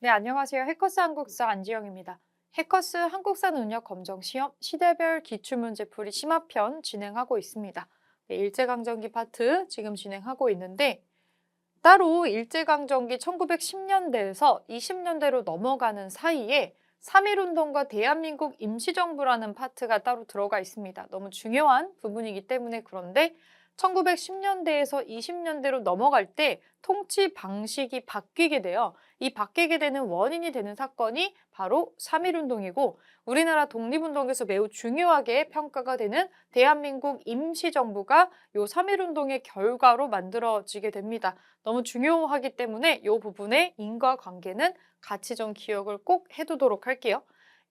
네, 안녕하세요. 해커스 한국사 안지영입니다. 해커스 한국사 능력 검정 시험 시대별 기출문제풀이 심화편 진행하고 있습니다. 네, 일제강점기 파트 지금 진행하고 있는데 따로 일제강점기 1910년대에서 20년대로 넘어가는 사이에 3.1운동과 대한민국 임시정부라는 파트가 따로 들어가 있습니다. 너무 중요한 부분이기 때문에 그런데 1910년대에서 20년대로 넘어갈 때 통치 방식이 바뀌게 돼요. 이 바뀌게 되는 원인이 되는 사건이 바로 3.1운동이고 우리나라 독립운동에서 매우 중요하게 평가가 되는 대한민국 임시정부가 요 3.1운동의 결과로 만들어지게 됩니다. 너무 중요하기 때문에 이 부분의 인과관계는 같이 좀 기억을 꼭 해두도록 할게요.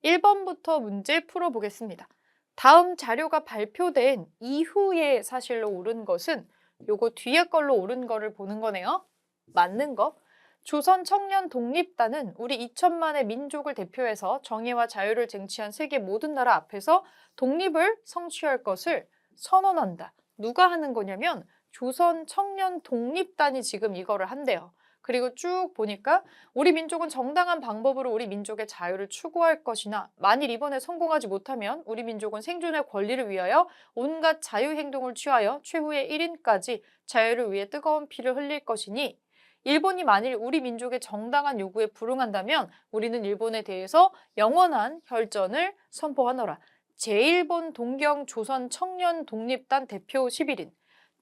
1번부터 문제 풀어보겠습니다. 다음 자료가 발표된 이후에 사실로 옳은 것은 요거 뒤에 걸로 옳은 거를 보는 거네요. 맞는 거. 조선 청년 독립단은 우리 2천만의 민족을 대표해서 정의와 자유를 쟁취한 세계 모든 나라 앞에서 독립을 성취할 것을 선언한다. 누가 하는 거냐면 조선 청년 독립단이 지금 이거를 한대요. 그리고 쭉 보니까 우리 민족은 정당한 방법으로 우리 민족의 자유를 추구할 것이나 만일 이번에 성공하지 못하면 우리 민족은 생존의 권리를 위하여 온갖 자유행동을 취하여 최후의 1인까지 자유를 위해 뜨거운 피를 흘릴 것이니 일본이 만일 우리 민족의 정당한 요구에 불응한다면 우리는 일본에 대해서 영원한 혈전을 선포하노라. 제1본 동경 조선 청년 독립단 대표 11인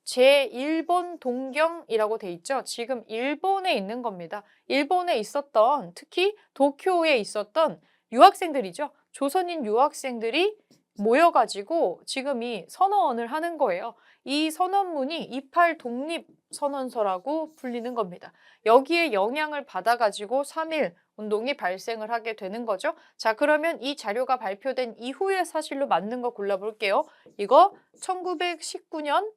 제1본 동경이라고 돼 있죠. 지금 일본에 있는 겁니다. 일본에 있었던 특히 도쿄에 있었던 유학생들이죠. 조선인 유학생들이 모여가지고 지금 이 선언을 하는 거예요. 이 선언문이 28 독립선언서라고 불리는 겁니다. 여기에 영향을 받아가지고 3.1 운동이 발생을 하게 되는 거죠. 자, 그러면 이 자료가 발표된 이후의 사실로 맞는 거 골라볼게요. 이거 1919년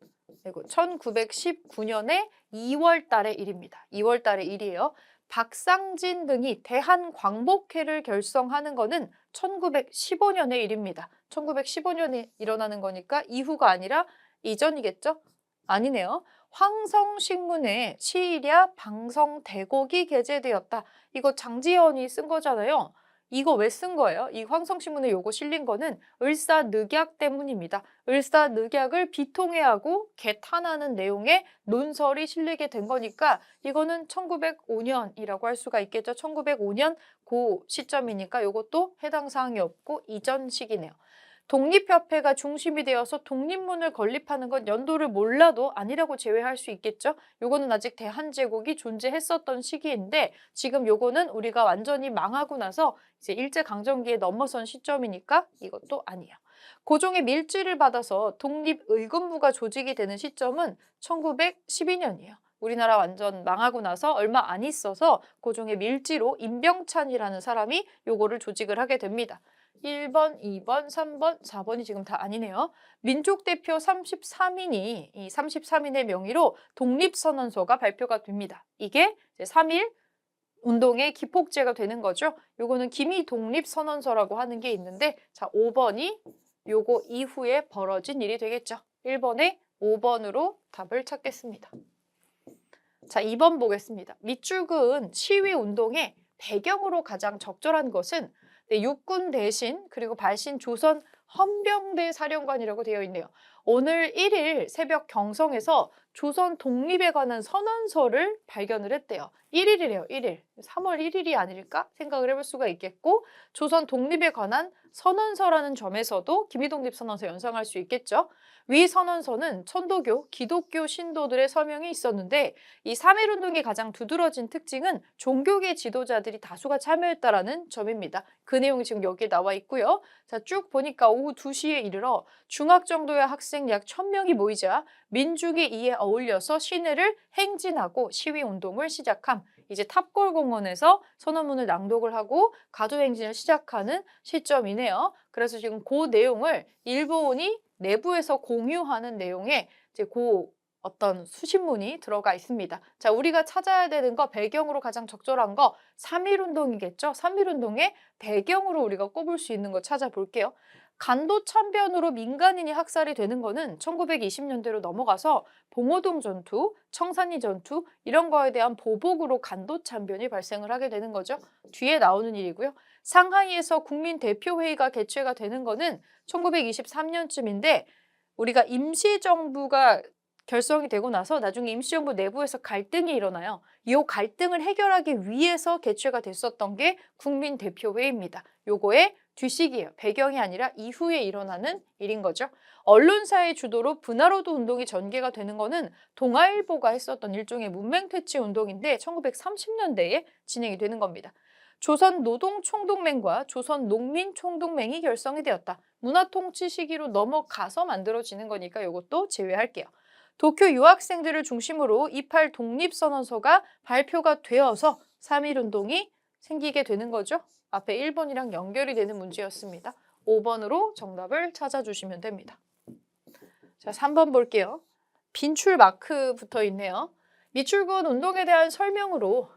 그리고 1919년의 2월 달의 일입니다. 2월 달의 일이에요. 박상진 등이 대한광복회를 결성하는 것은 1915년의 일입니다. 1915년에 일어나는 거니까 이후가 아니라 이전이겠죠? 아니네요. 황성신문에 시일야 방성대곡이 게재되었다. 이거 장지연이 쓴 거잖아요. 이거 왜 쓴 거예요? 이 황성신문에 요거 실린 거는 을사늑약 때문입니다. 을사늑약을 비통해하고 개탄하는 내용의 논설이 실리게 된 거니까 이거는 1905년이라고 할 수가 있겠죠. 1905년 그 시점이니까 요것도 해당 사항이 없고 이전 시기네요. 독립협회가 중심이 되어서 독립문을 건립하는 건 연도를 몰라도 아니라고 제외할 수 있겠죠. 요거는 아직 대한제국이 존재했었던 시기인데 지금 요거는 우리가 완전히 망하고 나서 이제 일제강점기에 넘어선 시점이니까 이것도 아니에요. 고종의 밀지를 받아서 독립의군부가 조직이 되는 시점은 1912년이에요. 우리나라 완전 망하고 나서 얼마 안 있어서 고종의 밀지로 임병찬이라는 사람이 요거를 조직을 하게 됩니다. 1번, 2번, 3번, 4번이 지금 다 아니네요. 민족대표 33인이 이 33인의 명의로 독립선언서가 발표가 됩니다. 이게 이제 3.1 운동의 기폭제가 되는 거죠. 요거는 기미 독립선언서라고 하는 게 있는데 자, 5번이 요거 이후에 벌어진 일이 되겠죠. 1번에 5번으로 답을 찾겠습니다. 자, 2번 보겠습니다. 밑줄은 시위운동의 배경으로 가장 적절한 것은 육군 대신 그리고 발신 조선 헌병대 사령관이라고 되어 있네요. 오늘 1일 새벽 경성에서 조선 독립에 관한 선언서를 발견을 했대요. 1일이래요, 1일. 3월 1일이 아닐까 생각을 해볼 수가 있겠고 조선 독립에 관한 선언서라는 점에서도 기미독립선언서 연상할 수 있겠죠. 위 선언서는 천도교, 기독교 신도들의 서명이 있었는데 이 3.1운동의 가장 두드러진 특징은 종교계 지도자들이 다수가 참여했다라는 점입니다. 그 내용이 지금 여기에 나와 있고요. 자, 쭉 보니까 오후 2시에 이르러 중학 정도의 학생 약 1000명이 모이자 민중이 이에 어울려서 시내를 행진하고 시위운동을 시작함. 이제 탑골공원에서 선언문을 낭독을 하고 가도행진을 시작하는 시점이네요. 그래서 지금 그 내용을 일본이 내부에서 공유하는 내용에 이제 어떤 수신문이 들어가 있습니다. 자, 우리가 찾아야 되는 거 배경으로 가장 적절한 거 3.1운동이겠죠? 3.1운동의 배경으로 우리가 꼽을 수 있는 거 찾아볼게요. 간도 참변으로 민간인이 학살이 되는 거는 1920년대로 넘어가서 봉오동 전투, 청산리 전투 이런 거에 대한 보복으로 간도 참변이 발생을 하게 되는 거죠. 뒤에 나오는 일이고요. 상하이에서 국민대표회의가 개최가 되는 거는 1923년쯤인데 우리가 임시정부가 결성이 되고 나서 나중에 임시정부 내부에서 갈등이 일어나요. 이 갈등을 해결하기 위해서 개최가 됐었던 게 국민대표회의입니다. 요거의 뒤식이에요. 배경이 아니라 이후에 일어나는 일인 거죠. 언론사의 주도로 분화로도 운동이 전개가 되는 거는 동아일보가 했었던 일종의 문맹퇴치 운동인데 1930년대에 진행이 되는 겁니다. 조선노동총동맹과 조선농민총동맹이 결성이 되었다. 문화통치 시기로 넘어가서 만들어지는 거니까 이것도 제외할게요. 도쿄 유학생들을 중심으로 28 독립선언서가 발표가 되어서 3.1운동이 생기게 되는 거죠. 앞에 1번이랑 연결이 되는 문제였습니다. 5번으로 정답을 찾아주시면 됩니다. 자, 3번 볼게요. 빈출 마크 붙어 있네요. 미출군 운동에 대한 설명으로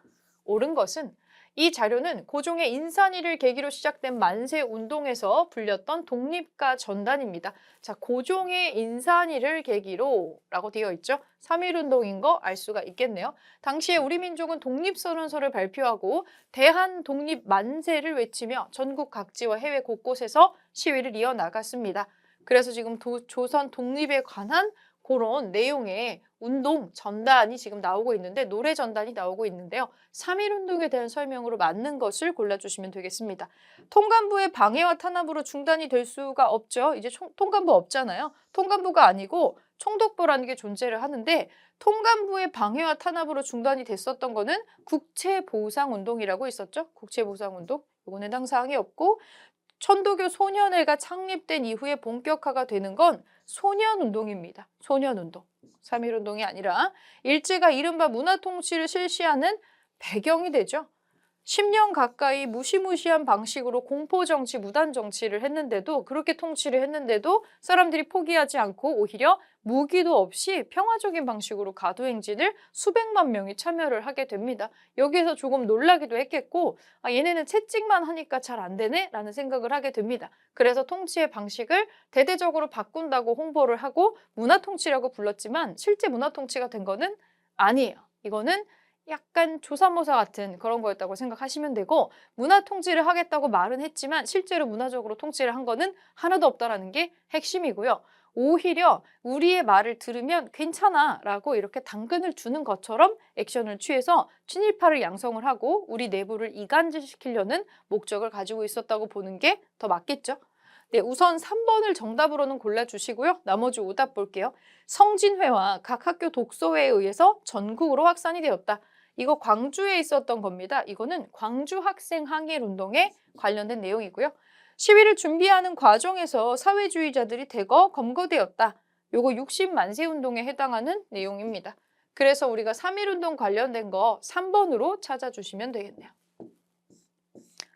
옳은 것은 이 자료는 고종의 인산위를 계기로 시작된 만세 운동에서 불렸던 독립가 전단입니다. 자, 고종의 인산위를 계기로 라고 되어 있죠. 3.1운동인 거 알 수가 있겠네요. 당시에 우리 민족은 독립선언서를 발표하고 대한독립 만세를 외치며 전국 각지와 해외 곳곳에서 시위를 이어나갔습니다. 그래서 지금 조선 독립에 관한 그런 내용의 운동 전단이 지금 나오고 있는데 노래 전단이 나오고 있는데요. 3.1운동에 대한 설명으로 맞는 것을 골라주시면 되겠습니다. 통감부의 방해와 탄압으로 중단이 될 수가 없죠. 이제 통감부 없잖아요. 통감부가 아니고 총독부라는 게 존재를 하는데 통감부의 방해와 탄압으로 중단이 됐었던 거는 국채보상운동이라고 있었죠. 국채보상운동. 이건 해당 사항이 없고 천도교 소년회가 창립된 이후에 본격화가 되는 건 소년운동입니다. 소년운동. 3.1운동이 아니라 일제가 이른바 문화통치를 실시하는 배경이 되죠. 10년 가까이 무시무시한 방식으로 공포정치, 무단정치를 했는데도 그렇게 통치를 했는데도 사람들이 포기하지 않고 오히려 무기도 없이 평화적인 방식으로 가두행진을 수백만 명이 참여를 하게 됩니다. 여기에서 조금 놀라기도 했겠고 얘네는 채찍만 하니까 잘 안 되네? 라는 생각을 하게 됩니다. 그래서 통치의 방식을 대대적으로 바꾼다고 홍보를 하고 문화통치라고 불렀지만 실제 문화통치가 된 거는 아니에요. 이거는 약간 조사모사 같은 그런 거였다고 생각하시면 되고 문화 통치를 하겠다고 말은 했지만 실제로 문화적으로 통치를 한 거는 하나도 없다라는 게 핵심이고요. 오히려 우리의 말을 들으면 괜찮아 라고 이렇게 당근을 주는 것처럼 액션을 취해서 친일파를 양성을 하고 우리 내부를 이간질시키려는 목적을 가지고 있었다고 보는 게 더 맞겠죠. 네, 우선 3번을 정답으로는 골라주시고요. 나머지 오답 볼게요. 성진회와 각 학교 독서회에 의해서 전국으로 확산이 되었다. 이거 광주에 있었던 겁니다. 이거는 광주 학생 항일 운동에 관련된 내용이고요. 시위를 준비하는 과정에서 사회주의자들이 대거 검거되었다. 요거 60만세 운동에 해당하는 내용입니다. 그래서 우리가 3.1운동 관련된 거 3번으로 찾아주시면 되겠네요.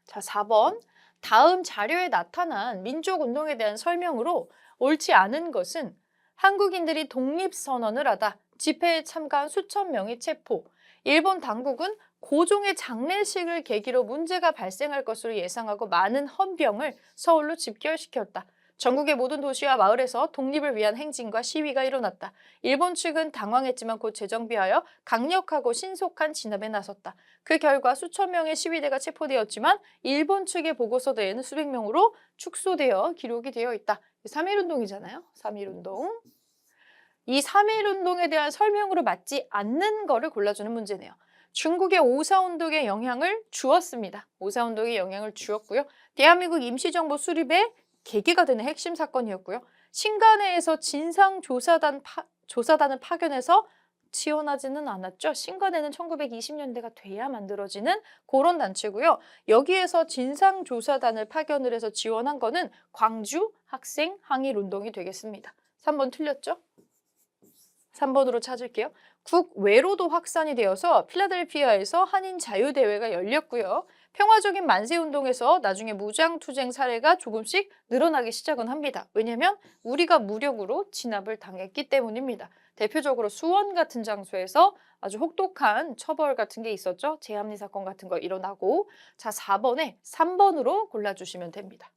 자, 4번. 다음 자료에 나타난 민족운동에 대한 설명으로 옳지 않은 것은 한국인들이 독립선언을 하다 집회에 참가한 수천 명이 체포, 일본 당국은 고종의 장례식을 계기로 문제가 발생할 것으로 예상하고 많은 헌병을 서울로 집결시켰다. 전국의 모든 도시와 마을에서 독립을 위한 행진과 시위가 일어났다. 일본 측은 당황했지만 곧 재정비하여 강력하고 신속한 진압에 나섰다. 그 결과 수천 명의 시위대가 체포되었지만 일본 측의 보고서대에는 수백 명으로 축소되어 기록이 되어 있다. 3.1운동이잖아요. 3.1운동. 이 3.1운동에 대한 설명으로 맞지 않는 거를 골라주는 문제네요. 중국의 5.4운동에 영향을 주었습니다. 5.4운동에 영향을 주었고요. 대한민국 임시정부 수립에 계기가 되는 핵심 사건이었고요. 신간회에서 조사단을 파견해서 지원하지는 않았죠. 신간회는 1920년대가 돼야 만들어지는 그런 단체고요. 여기에서 진상조사단을 파견을 해서 지원한 거는 광주 학생 항일운동이 되겠습니다. 3번 틀렸죠? 3번으로 찾을게요. 국외로도 확산이 되어서 필라델피아에서 한인 자유대회가 열렸고요. 평화적인 만세운동에서 나중에 무장투쟁 사례가 조금씩 늘어나기 시작은 합니다. 왜냐하면 우리가 무력으로 진압을 당했기 때문입니다. 대표적으로 수원 같은 장소에서 아주 혹독한 처벌 같은 게 있었죠. 제합리 사건 같은 거 일어나고. 자, 4번에 3번으로 골라주시면 됩니다.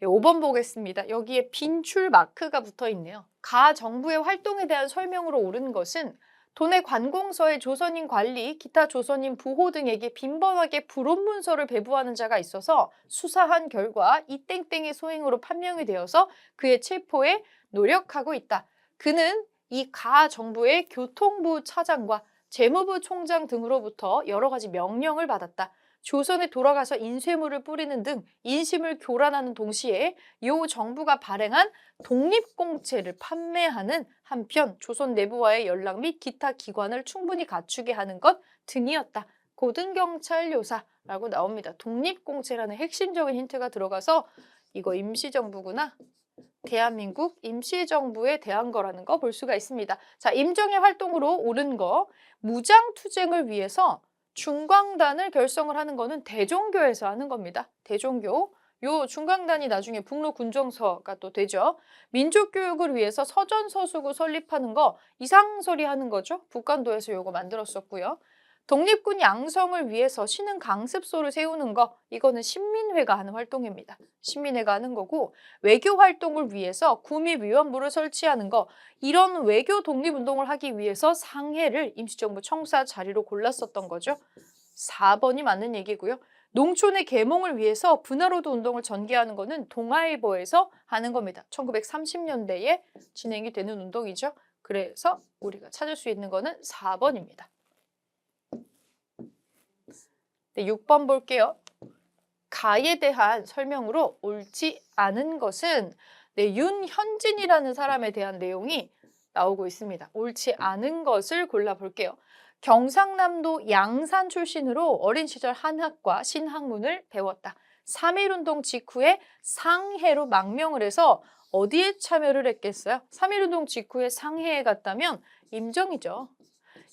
네, 5번 보겠습니다. 여기에 빈출 마크가 붙어 있네요. 가 정부의 활동에 대한 설명으로 옳은 것은 도내 관공서의 조선인 관리, 기타 조선인 부호 등에게 빈번하게 불온 문서를 배부하는 자가 있어서 수사한 결과 이 땡땡의 소행으로 판명이 되어서 그의 체포에 노력하고 있다. 그는 이 가 정부의 교통부 차장과 재무부 총장 등으로부터 여러 가지 명령을 받았다. 조선에 돌아가서 인쇄물을 뿌리는 등 인심을 교란하는 동시에 요 정부가 발행한 독립공채를 판매하는 한편 조선 내부와의 연락 및 기타 기관을 충분히 갖추게 하는 것 등이었다. 고등경찰 요사라고 나옵니다. 독립공채라는 핵심적인 힌트가 들어가서 이거 임시정부구나. 대한민국 임시정부에 대한 거라는 거 볼 수가 있습니다. 자, 임정의 활동으로 옳은 거. 무장투쟁을 위해서 중광단을 결성을 하는 거는 대종교에서 하는 겁니다. 대종교. 요 중광단이 나중에 북로군정서가 또 되죠. 민족교육을 위해서 서전서수구 설립하는 거 이상소리 하는 거죠. 북간도에서 요거 만들었었고요. 독립군 양성을 위해서 신흥 강습소를 세우는 거 이거는 신민회가 하는 활동입니다. 신민회가 하는 거고 외교 활동을 위해서 구미위원부를 설치하는 거 이런 외교 독립운동을 하기 위해서 상해를 임시정부 청사 자리로 골랐었던 거죠. 4번이 맞는 얘기고요. 농촌의 계몽을 위해서 분화로드 운동을 전개하는 거는 동아일보에서 하는 겁니다. 1930년대에 진행이 되는 운동이죠. 그래서 우리가 찾을 수 있는 거는 4번입니다. 네, 6번 볼게요. 가에 대한 설명으로 옳지 않은 것은 네, 윤현진이라는 사람에 대한 내용이 나오고 있습니다. 옳지 않은 것을 골라볼게요. 경상남도 양산 출신으로 어린 시절 한학과 신학문을 배웠다. 3.1운동 직후에 상해로 망명을 해서 어디에 참여를 했겠어요? 3.1운동 직후에 상해에 갔다면 임정이죠.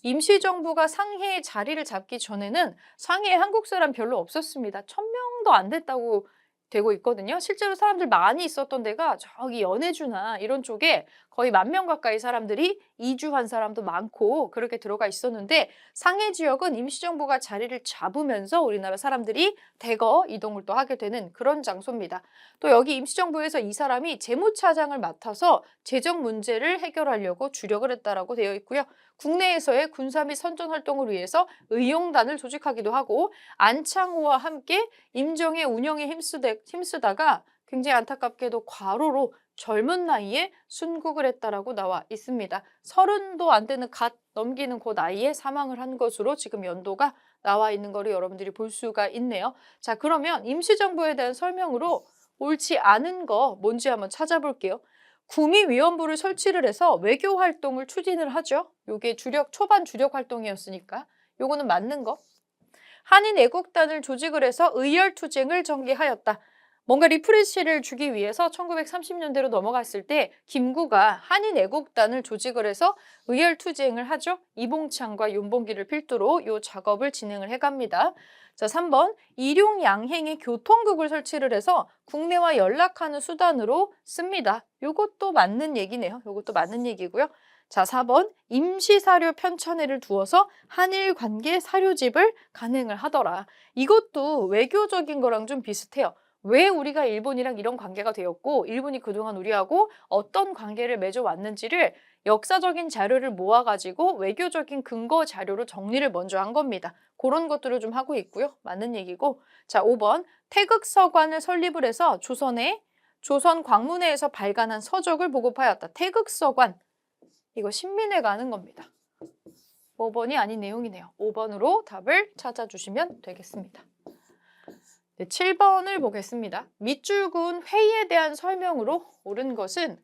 임시정부가 상해에 자리를 잡기 전에는 상해에 한국 사람 별로 없었습니다. 1000명도 안 됐다고 되고 있거든요. 실제로 사람들 많이 있었던 데가 저기 연해주나 이런 쪽에 거의 10,000명 가까이 사람들이 이주한 사람도 많고 그렇게 들어가 있었는데 상해 지역은 임시정부가 자리를 잡으면서 우리나라 사람들이 대거 이동을 또 하게 되는 그런 장소입니다. 또 여기 임시정부에서 이 사람이 재무차장을 맡아서 재정 문제를 해결하려고 주력을 했다라고 되어 있고요. 국내에서의 군사 및 선전 활동을 위해서 의용단을 조직하기도 하고 안창호와 함께 임정의 운영에 힘쓰다가 굉장히 안타깝게도 과로로 젊은 나이에 순국을 했다라고 나와 있습니다. 30도 안 되는 갓 넘기는 그 나이에 사망을 한 것으로 지금 연도가 나와 있는 거를 여러분들이 볼 수가 있네요. 자, 그러면 임시정부에 대한 설명으로 옳지 않은 거 뭔지 한번 찾아볼게요. 구미위원부를 설치를 해서 외교 활동을 추진을 하죠. 요게 초반 주력 활동이었으니까 요거는 맞는 거. 한인 애국단을 조직을 해서 의열투쟁을 전개하였다. 뭔가 리프레시를 주기 위해서 1930년대로 넘어갔을 때 김구가 한인 애국단을 조직을 해서 의열투쟁을 하죠. 이봉창과 윤봉기를 필두로 이 작업을 진행을 해갑니다. 자, 3번 일용양행의 교통국을 설치를 해서 국내와 연락하는 수단으로 씁니다. 요것도 맞는 얘기네요. 요것도 맞는 얘기고요. 자, 4번 임시사료 편찬회를 두어서 한일 관계 사료집을 간행을 하더라. 이것도 외교적인 거랑 좀 비슷해요. 왜 우리가 일본이랑 이런 관계가 되었고 일본이 그동안 우리하고 어떤 관계를 맺어왔는지를 역사적인 자료를 모아가지고 외교적인 근거 자료로 정리를 먼저 한 겁니다. 그런 것들을 좀 하고 있고요. 맞는 얘기고. 자, 5번 태극서관을 설립을 해서 조선 광문회에서 발간한 서적을 보급하였다. 태극서관. 이거 신민회가 하는 겁니다. 5번이 아닌 내용이네요. 5번으로 답을 찾아주시면 되겠습니다. 네, 7번을 보겠습니다. 밑줄군 회의에 대한 설명으로 옳은 것은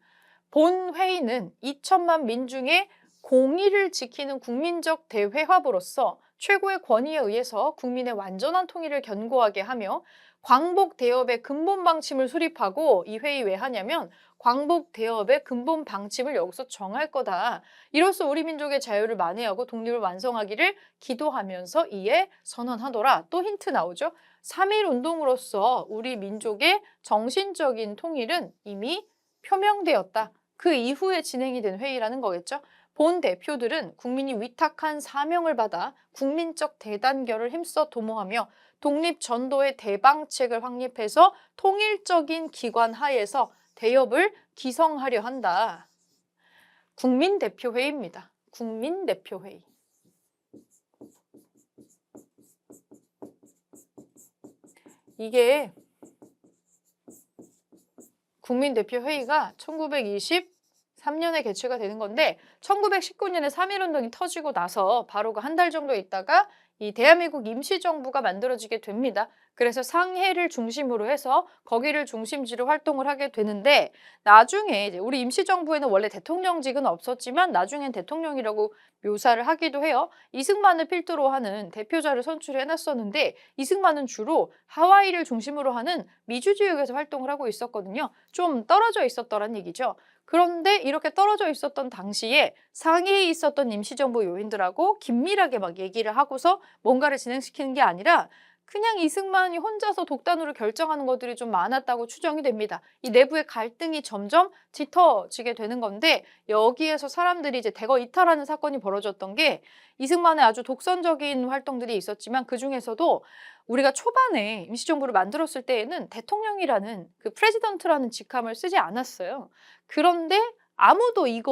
본 회의는 2천만 민중의 공의를 지키는 국민적 대회합으로서 최고의 권위에 의해서 국민의 완전한 통일을 견고하게 하며 광복대업의 근본 방침을 수립하고 이 회의 왜 하냐면 광복대업의 근본 방침을 여기서 정할 거다. 이로써 우리 민족의 자유를 만회하고 독립을 완성하기를 기도하면서 이에 선언하더라. 또 힌트 나오죠. 3.1 운동으로서 우리 민족의 정신적인 통일은 이미 표명되었다. 그 이후에 진행이 된 회의라는 거겠죠. 본 대표들은 국민이 위탁한 사명을 받아 국민적 대단결을 힘써 도모하며 독립 전도의 대방책을 확립해서 통일적인 기관 하에서 대협을 기성하려 한다. 국민대표회의입니다. 국민대표회의. 이게 국민대표회의가 1923년에 개최가 되는 건데 1919년에 3.1운동이 터지고 나서 바로 그 한 달 정도 있다가 이 대한민국 임시정부가 만들어지게 됩니다. 그래서 상해를 중심으로 해서 거기를 중심지로 활동을 하게 되는데 나중에 이제 우리 임시정부에는 원래 대통령직은 없었지만 나중엔 대통령이라고 묘사를 하기도 해요. 이승만을 필두로 하는 대표자를 선출해 놨었는데 이승만은 주로 하와이를 중심으로 하는 미주 지역에서 활동을 하고 있었거든요. 좀 떨어져 있었더란 얘기죠. 그런데 이렇게 떨어져 있었던 당시에 상해에 있었던 임시정부 요인들하고 긴밀하게 막 얘기를 하고서 뭔가를 진행시키는 게 아니라 그냥 이승만이 혼자서 독단으로 결정하는 것들이 좀 많았다고 추정이 됩니다. 이 내부의 갈등이 점점 짙어지게 되는 건데 여기에서 사람들이 이제 대거 이탈하는 사건이 벌어졌던 게 이승만의 아주 독선적인 활동들이 있었지만 그중에서도 우리가 초반에 임시정부를 만들었을 때에는 대통령이라는 그 프레지던트라는 직함을 쓰지 않았어요. 그런데 아무도 이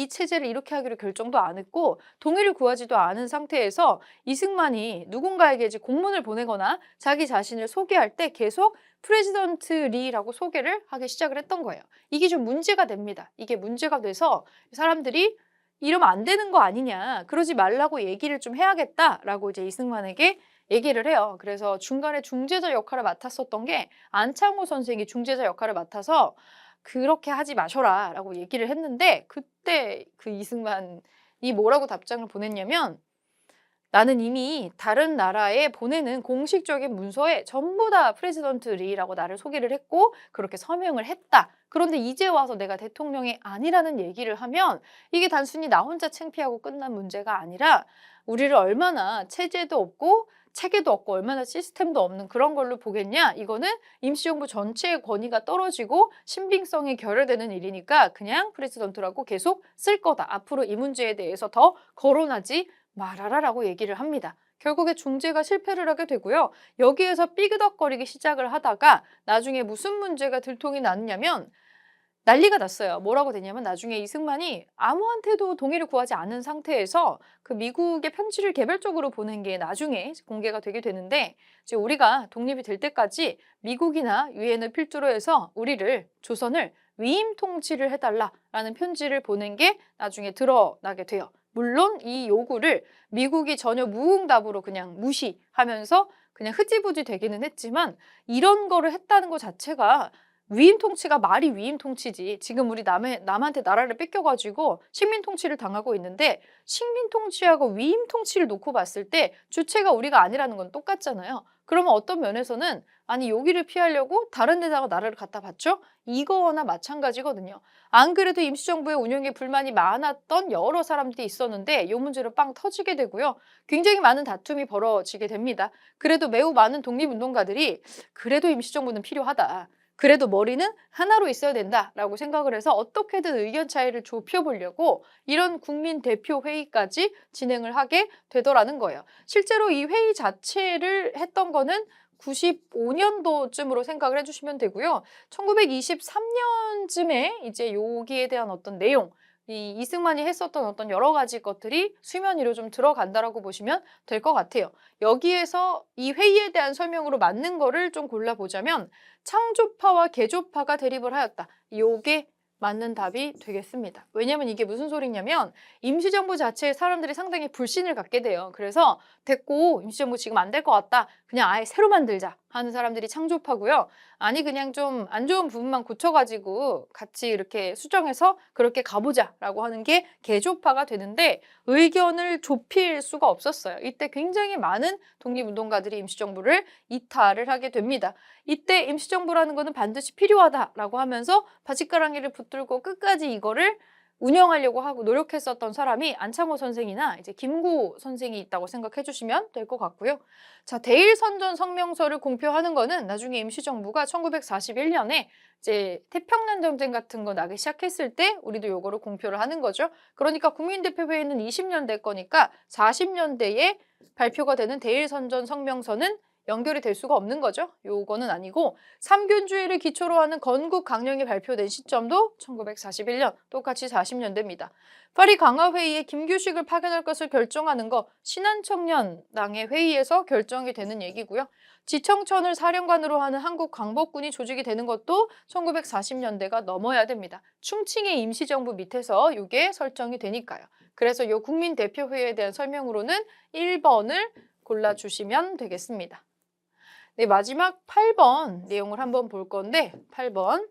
체제를 이렇게 하기로 결정도 안 했고 동의를 구하지도 않은 상태에서 이승만이 누군가에게 이제 공문을 보내거나 자기 자신을 소개할 때 계속 프레지던트 리라고 소개를 하기 시작을 했던 거예요. 이게 좀 문제가 됩니다. 이게 문제가 돼서 사람들이 이러면 안 되는 거 아니냐, 그러지 말라고 얘기를 좀 해야겠다라고 이제 이승만에게 얘기를 해요. 그래서 중간에 중재자 역할을 맡았었던 게 안창호 선생이 중재자 역할을 맡아서 그렇게 하지 마셔라 라고 얘기를 했는데 그때 그 이승만이 뭐라고 답장을 보냈냐면 나는 이미 다른 나라에 보내는 공식적인 문서에 전부 다 프레지던트 리라고 나를 소개를 했고 그렇게 서명을 했다. 그런데 이제 와서 내가 대통령이 아니라는 얘기를 하면 이게 단순히 나 혼자 창피하고 끝난 문제가 아니라 우리를 얼마나 체제도 없고 체계도 없고 얼마나 시스템도 없는 그런 걸로 보겠냐? 이거는 임시정부 전체의 권위가 떨어지고 신빙성이 결여되는 일이니까 그냥 프레지던트라고 계속 쓸 거다. 앞으로 이 문제에 대해서 더 거론하지 말아라라고 얘기를 합니다. 결국에 중재가 실패를 하게 되고요. 여기에서 삐그덕거리기 시작을 하다가 나중에 무슨 문제가 들통이 났냐면 난리가 났어요. 뭐라고 되냐면 나중에 이승만이 아무한테도 동의를 구하지 않은 상태에서 그 미국의 편지를 개별적으로 보낸 게 나중에 공개가 되게 되는데 이제 우리가 독립이 될 때까지 미국이나 유엔을 필두로 해서 우리를 조선을 위임 통치를 해달라라는 편지를 보낸 게 나중에 드러나게 돼요. 물론 이 요구를 미국이 전혀 무응답으로 그냥 무시하면서 그냥 흐지부지 되기는 했지만 이런 거를 했다는 것 자체가 위임 통치가 말이 위임 통치지. 지금 우리 남한테 나라를 뺏겨가지고 식민 통치를 당하고 있는데 식민 통치하고 위임 통치를 놓고 봤을 때 주체가 우리가 아니라는 건 똑같잖아요. 그러면 어떤 면에서는 아니 여기를 피하려고 다른 데다가 나라를 갖다 받죠? 이거나 마찬가지거든요. 안 그래도 임시정부의 운영에 불만이 많았던 여러 사람들이 있었는데 이 문제로 빵 터지게 되고요. 굉장히 많은 다툼이 벌어지게 됩니다. 그래도 매우 많은 독립운동가들이 그래도 임시정부는 필요하다. 그래도 머리는 하나로 있어야 된다라고 생각을 해서 어떻게든 의견 차이를 좁혀보려고 이런 국민대표회의까지 진행을 하게 되더라는 거예요. 실제로 이 회의 자체를 했던 거는 95년도쯤으로 생각을 해주시면 되고요. 1923년쯤에 이제 여기에 대한 어떤 내용, 이 이승만이 했었던 어떤 여러 가지 것들이 수면 위로 좀 들어간다라고 보시면 될 것 같아요. 여기에서 이 회의에 대한 설명으로 맞는 거를 좀 골라보자면 창조파와 개조파가 대립을 하였다. 요게 맞는 답이 되겠습니다. 왜냐면 이게 무슨 소리냐면 임시정부 자체에 사람들이 상당히 불신을 갖게 돼요. 그래서 됐고 임시정부 지금 안 될 것 같다. 그냥 아예 새로 만들자 하는 사람들이 창조파고요. 아니 그냥 좀 안 좋은 부분만 고쳐가지고 같이 이렇게 수정해서 그렇게 가보자라고 하는 게 개조파가 되는데 의견을 좁힐 수가 없었어요. 이때 굉장히 많은 독립운동가들이 임시정부를 이탈을 하게 됩니다. 이때 임시정부라는 거는 반드시 필요하다라고 하면서 바짓가랑이를 붙들고 끝까지 이거를 운영하려고 하고 노력했었던 사람이 안창호 선생이나 이제 김구 선생이 있다고 생각해 주시면 될 것 같고요. 자, 대일선전 성명서를 공표하는 거는 나중에 임시정부가 1941년에 이제 태평양 전쟁 같은 거 나기 시작했을 때 우리도 요거를 공표를 하는 거죠. 그러니까 국민대표회의는 20년대 거니까 40년대에 발표가 되는 대일선전 성명서는 연결이 될 수가 없는 거죠. 요거는 아니고 삼균주의를 기초로 하는 건국 강령이 발표된 시점도 1941년, 똑같이 40년대입니다. 파리 강화회의에 김규식을 파견할 것을 결정하는 거 신한청년당의 회의에서 결정이 되는 얘기고요. 지청천을 사령관으로 하는 한국 광복군이 조직이 되는 것도 1940년대가 넘어야 됩니다. 충칭의 임시정부 밑에서 이게 설정이 되니까요. 그래서 요 국민대표회의에 대한 설명으로는 1번을 골라주시면 되겠습니다. 네, 마지막 8번 내용을 한번 볼 건데 8번.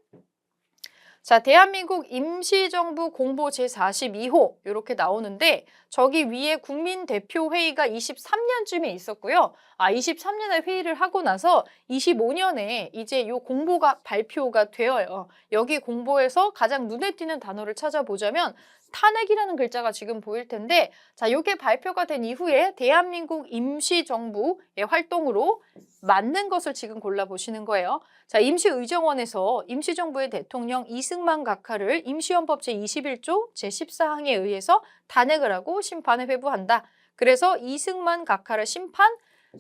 자, 대한민국 임시정부 공보 제42호 이렇게 나오는데 저기 위에 국민대표회의가 23년쯤에 있었고요. 23년에 회의를 하고 나서 25년에 이제 요 공보가 발표가 되어요. 여기 공보에서 가장 눈에 띄는 단어를 찾아보자면 탄핵이라는 글자가 지금 보일 텐데 자, 요게 발표가 된 이후에 대한민국 임시정부의 활동으로 맞는 것을 지금 골라보시는 거예요. 자, 임시의정원에서 임시정부의 대통령 이승만 각하를 임시헌법 제21조 제14항에 의해서 탄핵을 하고 심판에 회부한다. 그래서 이승만 각하를 심판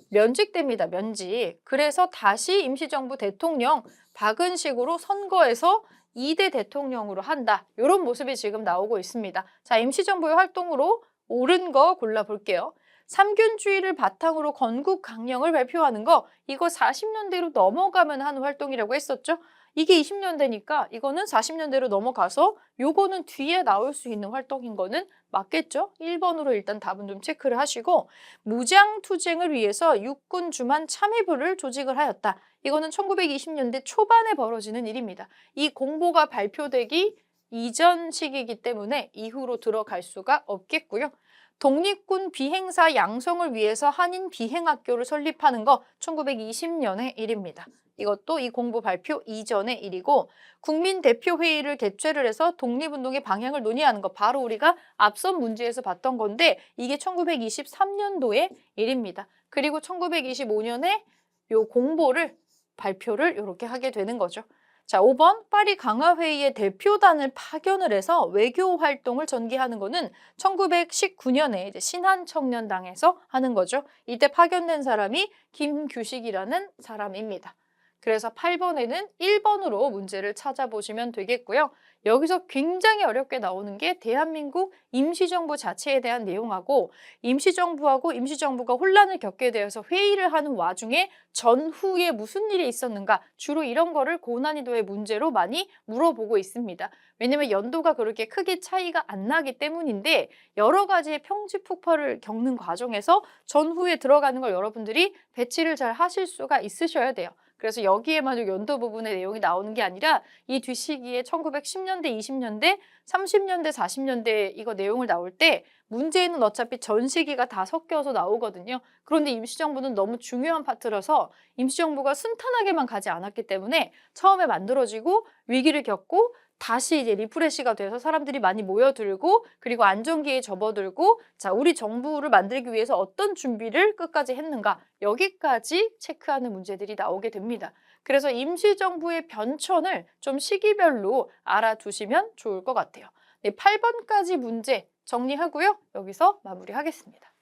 면직됩니다. 면직. 그래서 다시 임시정부 대통령 박은식으로 선거에서 2대 대통령으로 한다. 이런 모습이 지금 나오고 있습니다. 자, 임시정부의 활동으로 옳은 거 골라볼게요. 삼균주의를 바탕으로 건국 강령을 발표하는 거 이거 40년대로 넘어가면 하는 활동이라고 했었죠. 이게 20년대니까 이거는 40년대로 넘어가서 요거는 뒤에 나올 수 있는 활동인 거는 맞겠죠? 1번으로 일단 답은 좀 체크를 하시고 무장투쟁을 위해서 육군 주만 참의부를 조직을 하였다. 이거는 1920년대 초반에 벌어지는 일입니다. 이 공보가 발표되기 이전 시기이기 때문에 이후로 들어갈 수가 없겠고요. 독립군 비행사 양성을 위해서 한인 비행학교를 설립하는 거 1920년의 일입니다. 이것도 이 공보 발표 이전의 일이고 국민대표회의를 개최를 해서 독립운동의 방향을 논의하는 거 바로 우리가 앞선 문제에서 봤던 건데 이게 1923년도의 일입니다. 그리고 1925년에 요 공보를 발표를 이렇게 하게 되는 거죠. 자, 5번 파리 강화회의의 대표단을 파견을 해서 외교 활동을 전개하는 거는 1919년에 이제 신한청년당에서 하는 거죠. 이때 파견된 사람이 김규식이라는 사람입니다. 그래서 8번에는 1번으로 문제를 찾아보시면 되겠고요. 여기서 굉장히 어렵게 나오는 게 대한민국 임시정부 자체에 대한 내용하고 임시정부하고 임시정부가 혼란을 겪게 되어서 회의를 하는 와중에 전후에 무슨 일이 있었는가 주로 이런 거를 고난이도의 문제로 많이 물어보고 있습니다. 왜냐면 연도가 그렇게 크게 차이가 안 나기 때문인데 여러 가지의 평지 폭발을 겪는 과정에서 전후에 들어가는 걸 여러분들이 배치를 잘 하실 수가 있으셔야 돼요. 그래서 여기에만 연도 부분의 내용이 나오는 게 아니라 이 뒷시기에 1910년대, 20년대, 30년대, 40년대 이거 내용을 나올 때 문제는 어차피 전 시기가 다 섞여서 나오거든요. 그런데 임시정부는 너무 중요한 파트라서 임시정부가 순탄하게만 가지 않았기 때문에 처음에 만들어지고 위기를 겪고 다시 이제 리프레시가 돼서 사람들이 많이 모여들고 그리고 안정기에 접어들고 자, 우리 정부를 만들기 위해서 어떤 준비를 끝까지 했는가 여기까지 체크하는 문제들이 나오게 됩니다. 그래서 임시정부의 변천을 좀 시기별로 알아두시면 좋을 것 같아요. 네, 8번까지 문제 정리하고요. 여기서 마무리하겠습니다.